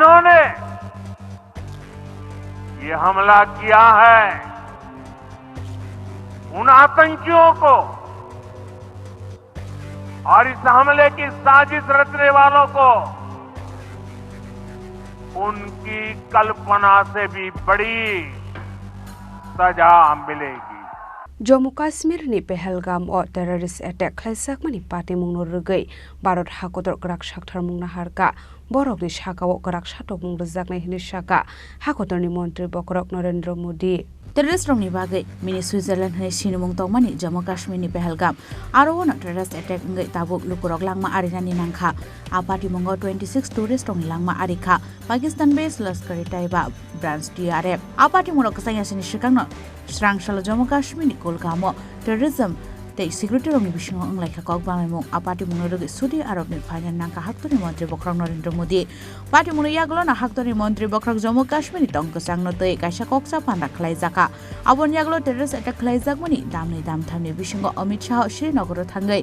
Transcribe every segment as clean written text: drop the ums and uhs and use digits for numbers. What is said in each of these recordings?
जिन्होंने ये हमला किया है उन आतंकियों को और इस हमले की साजिश रचने वालों को उनकी कल्पना से भी बड़ी सजा मिलेगी। जम्मू काश्मीर नि पहलगाम और टेररिस्ट अटैक खैसाक मनि पाटे मुंगनो रुगै भारत हाकोदर गराक साक्थार मुंगना हारका बरकनि साकाव गराक साटक मुंग रजाकनाय हिनि साका हाकोदरनि मन्त्री बकरक नरेंद्र मोदी टेररिस्ट रंगनि बागै मिनि स्विट्जरलैंड हनै सिनुमुंग तंगमानि जम्मू काश्मीरनि पहलगाम आरो टेररिस्ट अटैक ngै ताबुक लुकुरक लांमा आरिनानि नांखा आपाति मंगो 26 टूरिस्ट रंगनि लांमा आरिखा पाकिस्तान बेस लश्करी तैयबा ब्रांच TRF आपाति मुरक सायासिनि सिगांनो स्रांसल जम्मू काश्मीरनि कुलगामो टेररिज्म तै सिक्युरिटी रंगनि बिसिङाव अंलायखा कक बाङाइमुं आपाति मुंनो रुगै सौदी आरबनि फाइनाल नांखा हाक्तनि मन्त्री बकरक नरेंद्र मोदी पार्टी मुंनो यागलना हाक्तनि मन्त्री बकरक जम्मू काश्मीरनि तंगसांनो तै कायसा कक्सा पान्दा खलायजाका आबन यागलो टेररिस्ट अटैक खलायजाकमनि दामनै दामथामनि बिसिङाव अमित शाह श्रीनगर थांगै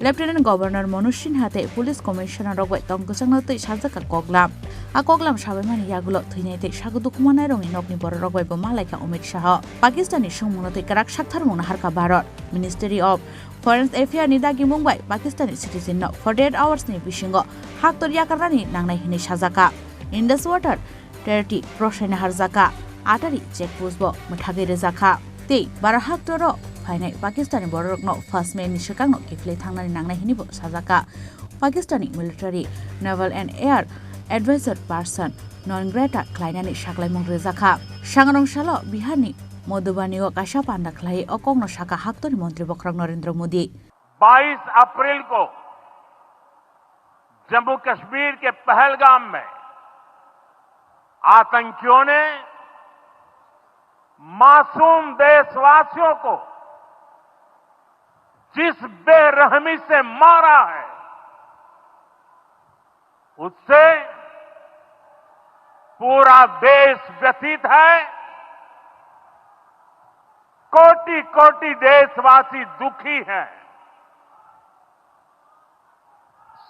लेफ्टिनेंट गवर्नर मनोज सिन्हाते पुलिस कमिशनर रगै तंगसांनो तै साजाका कगलाम आ कगलाम साबायमानि यागलो थैनाय तै सागु दुखुमानाय रंनि नकनि बर रगै बमालायका अमित शाह पाकिस्ताननि सुंमुंनो तै कराक साक्थार मुंनो हारका Bharat ministry of foreign affair नि दागि मुंबाय पाकिस्तानी सिटिजन नो 48 आवर्स नि बिसिङाव हाक्तर याकारनानि नांनाय हिनि साजाका इंडस वाटर टेरिटि प्रसायना हारजाका आटारि चेकपोस्ट बो मथागै रजाका तै बारा हाक्तर फाइनाय पाकिस्तानी बररकनो फर्स्ट मेन नि सिगांनो किफले थांनानि नांनाय हिनिबो साजाका Pakistani military naval and air adviser persona non grata क्लाइनानि सागलायमुं रजाका सांगरंशालो बिहारनि मधुबानीओ काशा पांडा खलाई अकोंगनो शाका हाक्तनि मंत्री बकरक नरेंद्र मोदी 22 अप्रैल को जम्मू कश्मीर के पहलगाम में आतंकियों ने मासूम देशवासियों को जिस बेरहमी से मारा है उससे पूरा देश व्यथित है। कोटि कोटि देशवासी दुखी हैं।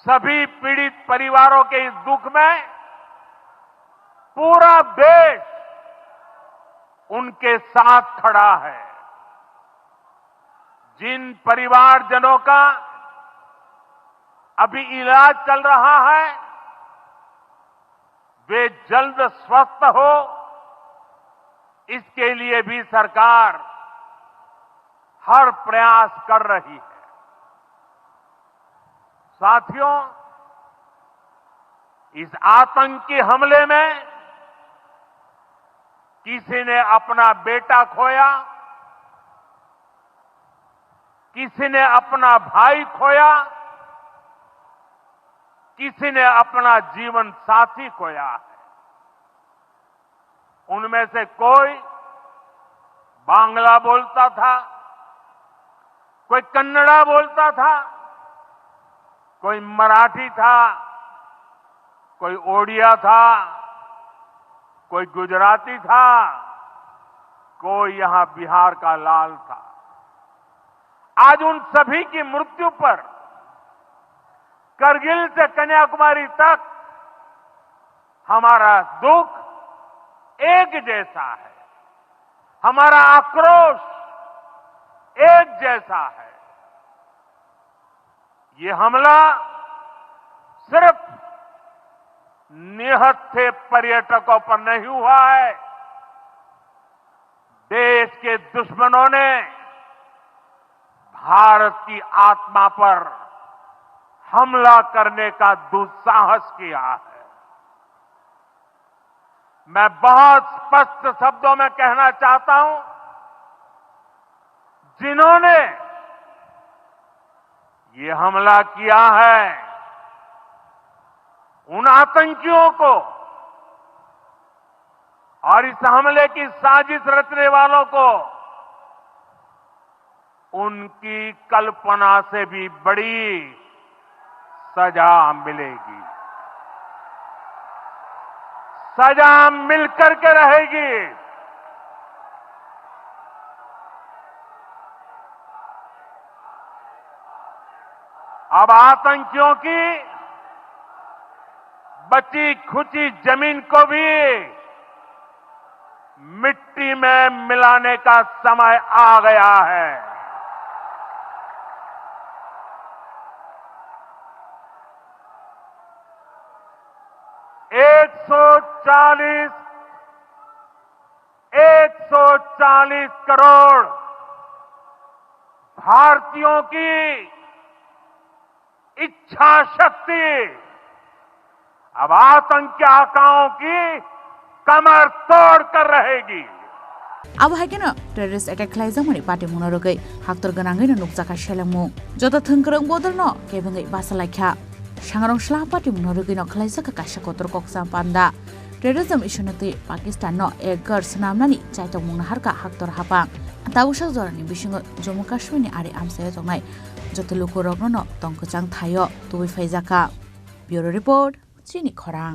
सभी पीड़ित परिवारों के इस दुख में पूरा देश उनके साथ खड़ा है। जिन परिवारजनों का अभी इलाज चल रहा है वे जल्द स्वस्थ हो इसके लिए भी सरकार हर प्रयास कर रही है। साथियों, इस आतंकी हमले में किसी ने अपना बेटा खोया, किसी ने अपना भाई खोया, किसी ने अपना जीवन साथी खोया है। उनमें से कोई बांग्ला बोलता था, कोई कन्नड़ा बोलता था, कोई मराठी था, कोई ओडिया था, कोई गुजराती था, कोई यहां बिहार का लाल था। आज उन सभी की मृत्यु पर करगिल से कन्याकुमारी तक हमारा दुख एक जैसा है, हमारा आक्रोश एक जैसा है। ये हमला सिर्फ निहत्थे पर्यटकों पर नहीं हुआ है, देश के दुश्मनों ने भारत की आत्मा पर हमला करने का दुस्साहस किया है। मैं बहुत स्पष्ट शब्दों में कहना चाहता हूं, जिन्होंने ये हमला किया है उन आतंकियों को और इस हमले की साजिश रचने वालों को उनकी कल्पना से भी बड़ी सजा मिलेगी। सजा मिलकर के रहेगी। अब आतंकियों की बची खुची जमीन को भी मिट्टी में मिलाने का समय आ गया है। एक सौ चालीस करोड़ भारतीयों की इच्छा शक्ति अब आतंकियों की कमर तोड़ कर रहेगी। अब हाइकेनो टेररिस्ट अटैक खालायजामनि पार्टी मुंनो रगै हाक्तर गनाङैनो नुकजाखा शेलांमु जत थोंगरं बदलनो केबंगै बासालायखा सांगरं स्ला पार्टी मुंनो रगैनो खालायजाखा काशा कोतर कोकसा पान्दा टेररिज्म इशुनति पाकिस्तान नो एगर सनामनानि चाइतक मुंनो हारका हाक्तर हापा ताबुसा जरानि बिसिङो जम्मू काश्मीरनि आरि आमसाया जंनाय जत लुको रगनो तंकचां थायो तुबै फाइजाका ब्यूरो रिपोर्ट चिनि खरां।